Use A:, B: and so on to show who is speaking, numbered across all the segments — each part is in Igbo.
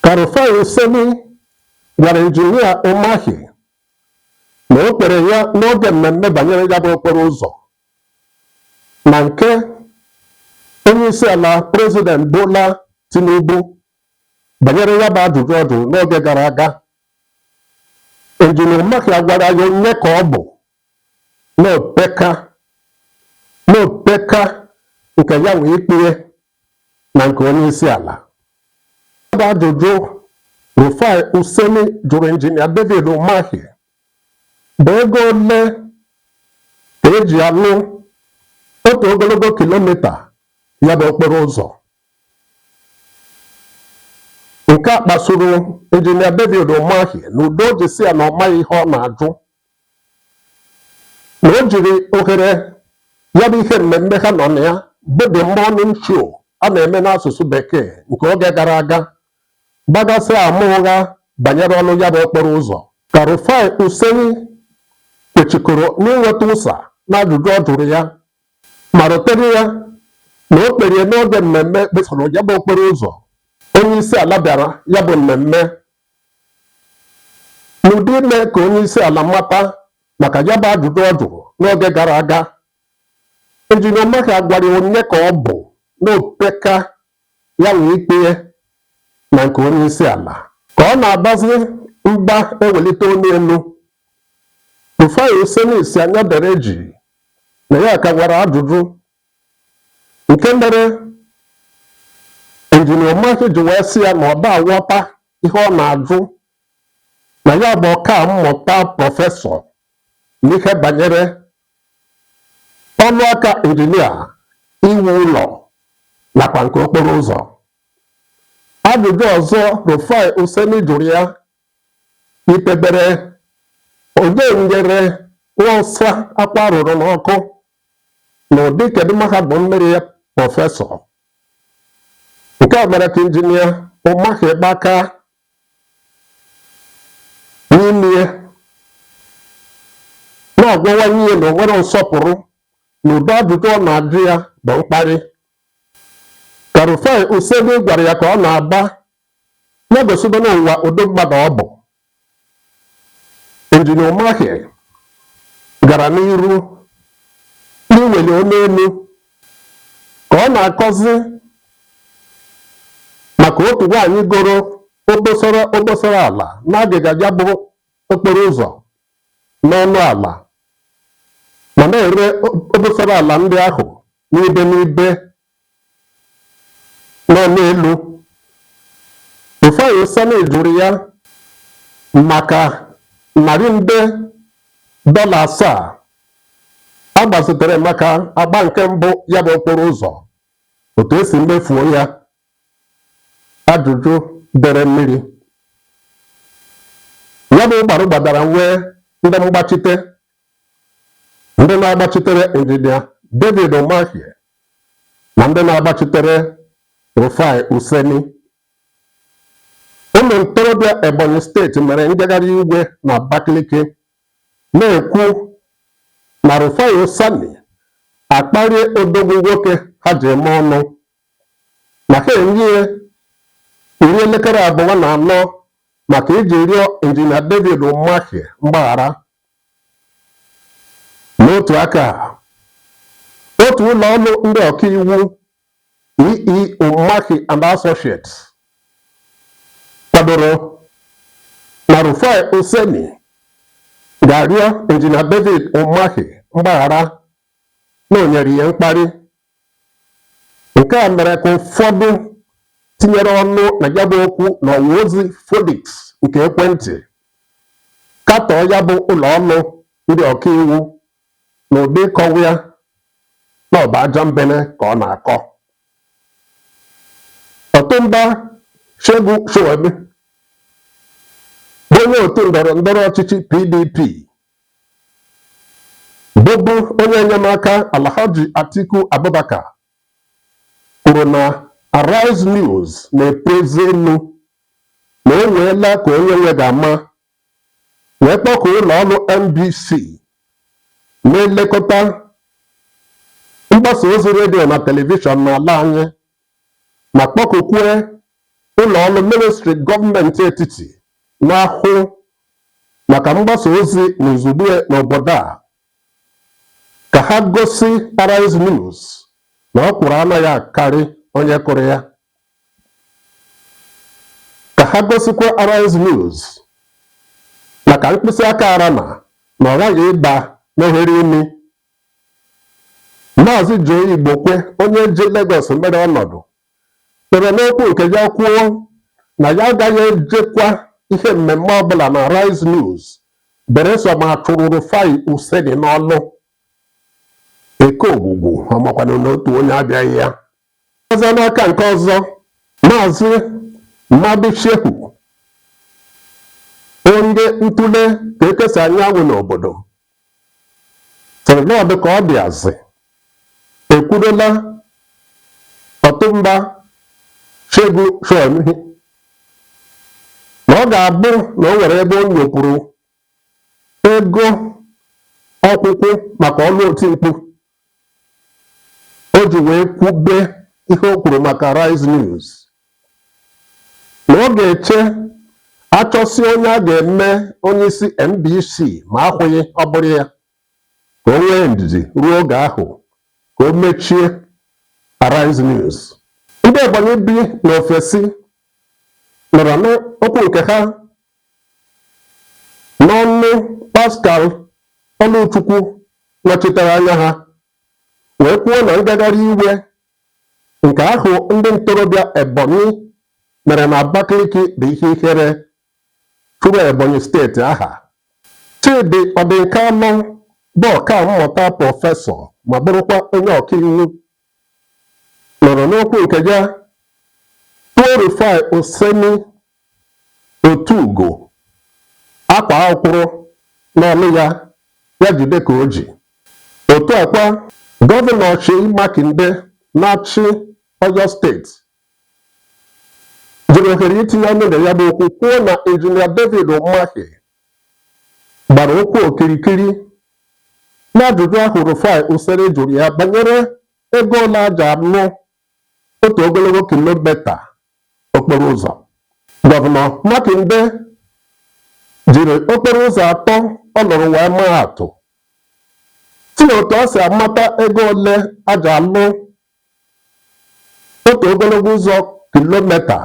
A: ka Rufai Oseni gwara injinia Umahi na o kpere ya n'oge mmemme banyere ya bụ okporo ụzọ na nke onyeisiala Prezident Bola Tinubu banyere ya bụ ajụjụ ọ jụrụ n'oge gara aga. Injinia Umahi agwara ya onye ka ọ bụ n'opeka nke ya wee ikpere na nke onyeisiala. Ya bụ ajụjụ Rufai Oseni jụrụ injinia David Umahi bụ ego ole ka eji alụ otu ogologo kilomita ya bụ okporo ụzọ. Nke a kpasuru injinia David Umahi na udo ji si ya na ọ maghị ihe ọ na-ajụ, na o jiri ohere ya bụ ihe mmemme ha nọ na ya bụ the morning show a na-eme n'asụsụ bekee nke oge gara aga gbagasị ama ụgha banyere ọnụ ya bụ okporo ụzọ. Ka Rufai Oseni kwechikọrọ n'inweta ụsa n'ajụjụ ọ jụrụ ya ma rotere ya na o kpere n'oge mmemme kpesara ya bụ okporo ụzọ onyeisiala bịara ya bụ mmemme n'ụdị ime ka onyeisiala mata maka ya bụ ajụjụ ọ jụrụ n'oge gara aga. Injinia Umahi agwara onye ka ọ bụ n'opeka ya wee ikpe na nke onyeisiala. Ka ọ na-agbazi mgba ewelite onye elu, Rufai Oseni si anya dere ji na ya ka gwara ajụjụ nke mere injinia Umahi ji wee sị ya na ọ da aghọta ihe ọ na-ajụ na ya bụ ọka mmụta prọfesọ n'ihe banyere ọnụaka injinia iwu ụlọ nakwa nke okporo ụzọ. Ajụjụ ọzọ Rufai Oseni jụrụ ya ikpebere onye nyere nwa akwa rụrụ n'ọkụ na ụdị kedu mahadum mmiri ya prọfesọ. Nke a mere ka injinia Umahi gbaka n'ime na-agwawanye ya na o nwere nsọpụrụ na ụdị ajụjụ ọ na-ajụ ya bụ mkparị. Ka Rufai Oseni gwara ya ka ọ na-agba na-egosido n'ụwa ụdị mmadụ ọ bụ, injinia Umahi gara n'iru n'iweli onye elu ka ọ na-akọzi maka otu nwaanyị goro obosara ala n'agịga ya bụ okporo ụzọ n'ọnụ ala ma na-ere obosara ala ndị ahụ n'ibe n'ọnụ elu. Rufai Oseni jụrụ ya maka $700 agbazitere maka agba nke mbụ ya bụ okporo ụzọ, otu esi mmefuo ya. Ajụjụ dere mmiri. Ya bụ ụgbarụ gbadara nwee ndị mgbachite, ndị na-agbachitere injinia David Umahi na ndị na-agbachitere Rufai Oseni. Ụmụ ntorobịa Ebonyi steeti mere njegharị iwe na Abakaliki na-ekwu na Rufai Oseni akparie odogwu nwoke ha ji eme ọnụ na ha enye 24 maka iji rịọ injinia David Umahi mgbaghara. N'otu aka, otu ụlọ ọrụ ndị ọkaiwu E.E. Umahi and Associates kwadoro na Rufai Oseni ga-arịọ injinia David Umahi mgbaghara na o nyere ya mkparị. Nke a mere ka ụfọdụ tinyere ọnụ na ya bụ okwu n'ọwa ozi Felix nke ekwentị katọọ ya bụ ụlọ ọrụ ndị ọkaiwu na ụdị ịkọwa ya na ọba aja mbene ka ọ na-akọ. Ọtụmba Shegun Shoemi bụ onye otu ndọrọndọrọ ọchịchị PDP bụbu onye enyemaka Alhaji Atiku Abubakar kwuru na Arise News na-eprezi elu na o nweela ka onye nwe ga-ama wee kpọkuo ụlọ ọrụ NBC na-elekọta mgbasa ozi redio na telivishọn n'ala anyị ma kpọkukwue ụlọ ọrụ ministri gọọmenti etiti na-ahụ maka mgbasa ozi na izugbe n'obodo a ka ha gosi Arise News na ọkwụrụ anaghị akarị onye kụrụ ya, ka ha gosikwa Arise News maka mkpịsị aka Arana na ọ ghaghị ịba n'ohere imi. Maazị Joe Igbokwe, onye ji Lagos mere ọnọdụ, kpere n'okwu nke ya kwuo na ya agaghị ejekwa ihe mmemme ọbụla na Arise News beresọ ma chụrụ Rufai Useni n'ọlụ. Eke ogbugbu ọmakwanụ n'otu onye abịaghị ya. Ọzọ n'aka nke ọzọ, Maazị Mmabi Shehu, onye ntụle ka ekesa anyanwụ n'obodo, sịrị na ọ dị ka ọ dịazị ekwudola Ọtụmba Shegu Sowore na ọ ga-abụ na o nwere ebe o nyopụrụ ego ọkwụkwụ maka ọrụ oti mkpu o ji wee kwube ihe o kwuru maka Arise News, na ọ ga-eche achọsi onye a ga-eme onye isi NBC ma akwụghị ọ bụrụ ya, ka o nwee ndidi ruo oge ahụ ka o mechie Arise News. Ndị Ebonyi bi n'ofesi nọrọ n'okwu nke ha n'ọnụ Pascal Oluchukwu nọchitere anya ha wee kwuo na ngagharị iwe nke ahụ ndị ntorobịa Ebonyi mere na Abakaliki bụ ihe ihere chụrụ Ebonyi steeti aha. Chidi Odinkanụ bụ ọka mmụta prọfesọ ma bụrụkwa onye ọkaiwu nọrọ n'okwu nke ya tụọ Rufai Useni otu ugo akwa akwụrụ n'ọnụ ya ya jide ka o ji. Otu akwa Gọvanọ Seyi Makinde na-achị Oyo steeti jiri ohere itinye ọnụ na ya bụ okwu kwuo na Injinia David Umahi gbara okwu okirikiri n'ajụjụ ahụ Rufai Useni jụrụ ya banyere ego ole aja anụ otu ogologo kilomita okporo ụzọ. Gọvanọ Makinde jiri okporo ụzọ atọ ọ lụrụ wee maa atụ si na otu ọ si amata ego ole aja alụ otu ogologo ụzọ kilomita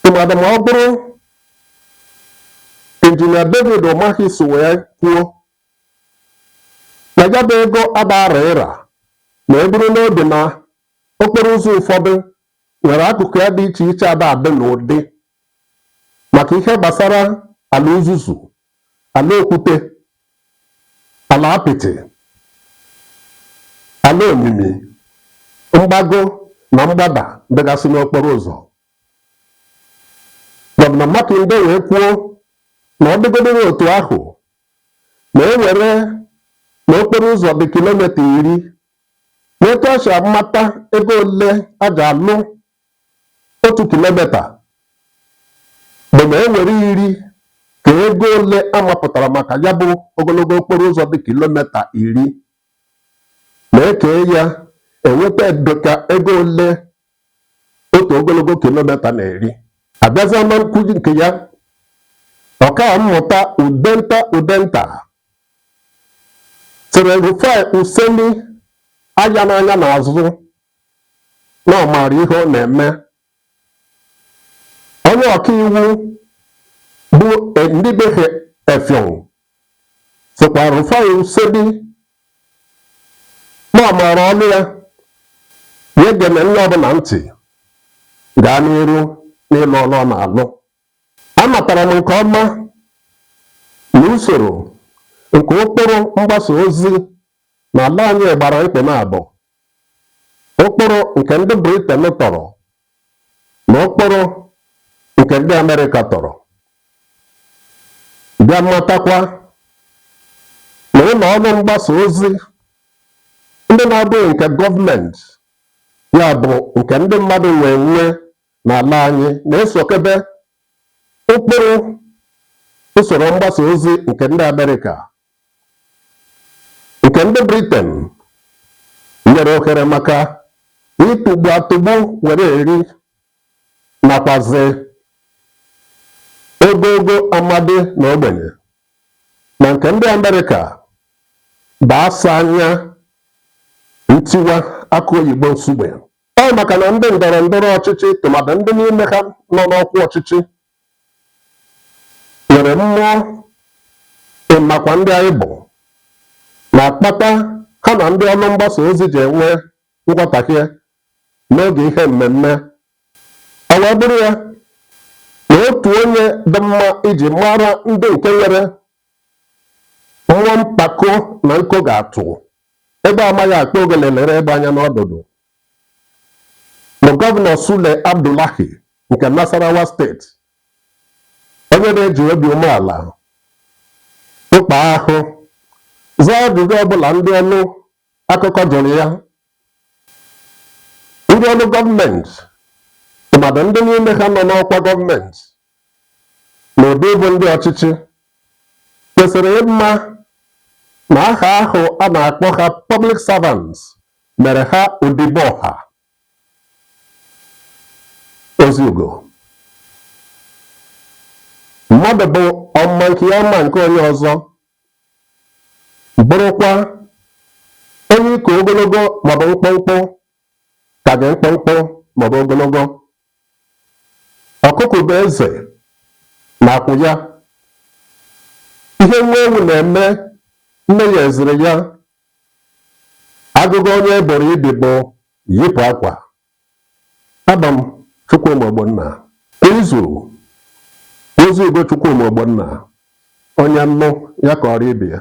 A: tụmadị ma ọ bụrụ Injinia David Umahi so wee kwuo na ya bụ ego agbara ịra ma e buru n'obi na okporo ụzọ ụfọdụ nwere akụkụ ya dị iche iche ada adị n'ụdị maka ihe gbasara ala uzuzu, ala okwute, ala apịtị, ala omimi, mgbago na mgbada dịgasị n'okporo ụzọ. Gọvanọ Makinde wee kwuo na ọ dịgodoro otu ahụ ma e were na okporo ụzọ dị kilomita 10 n'etu ọ si amata ego ole a ga-alụ otu kilomita bụ ma e were 10 ka ego ole amapụtara maka ya bụ ogologo okporo ụzọ dị kilomita 10 ma ekee ya enweta dịka ego ole otu ogologo kilomita na 10. Abịazịa na nkuzi nke ya, ọka mmụta Udenta sịrị Rufai Useni anya n'anya n'azụ na ọ maara ihe ọ na-eme. Onye ọkaiwu bụ Ndibehe Effiong sịkwa Rufai Useni na ọ maara ọnụ ya ya gene ndị ọbụla ntị gaa n'iru n'ịlụ ọlụ ọ na-alụ. Amatara m nke ọma na usoro nke ụkpụrụ mgbasa ozi n'ala anyị gbara mkpị na-abụ ụkpụrụ nke ndị Britain tọrọ na ụkpụrụ nke ndị Amerịka tọrọ. Bịa matakwa na ụlọ ọrụ mgbasa ozi ndị na-abụghị nke gọọmenti, ya bụ nke ndị mmadụ nwee n'ala anyị, na-esokebe ụkpụrụ usoro mgbasa ozi nke ndị Amerịka. Nke ndị Britain nyere ohere maka ịtụgbu atụgbu were eri nakwazi ogogo amadi na ogbenye na nke ndị Amerịka baasa anya ntiwa aka oyibo nsugbe. Ọ maka na ndị ndọrọ ndọrọ ọchịchị tụmadị ndị n'ime ha nọ n'ọkwa ọchịchị nwere mmụọ ịmakwa ndị anyị bụ na-akpata ha na ndị ọrụ mgbasa ozi ji enwe nghọtahie n'oge ihe mmemme. Ọ wee bụrụ ya na otu onye dị mma iji mara ndị nke nwere mmụọ mpako na nko ga-atụ ebe amaghị akpa ogele lere ebe anya n'ọdụdụ bụ gọvanọ Sule Abdullahi nke Nasarawa steeti, onye na-eji obi umeala mkpa ahụ zaa ajụjụ ọbụla ndị ọnụ akụkọ jụrụ ya. Ndị ọrụ gọọmenti tụmadị ndị n'ime ha nọ n'ọkwa gọọmenti na ụdị ịbụ ndị ọchịchị kwesịrị ịma na aha ahụ a na-akpọ ha public servants mere ha odibo ọha. Ozi ugo mmadụ bụ ọma nke ya ma nke onye ọzọ, bụrụkwa onye ike ogologo maọbụ mkpụmkpụ ka dị mkpụmkpụ maọbụ ogologo. Ọkụkọ bụ eze na akwụ ya. Ihe nwa ewu na-eme nne ya eziri ya. Agụgụ onye eboro ibi bụ yipụ akwa. Abụ m Chukwuma Ogbonna. Izu ozi Ugo Chukwuma Ogbonna, onye nnụ ya ka ọrụ ibe ya.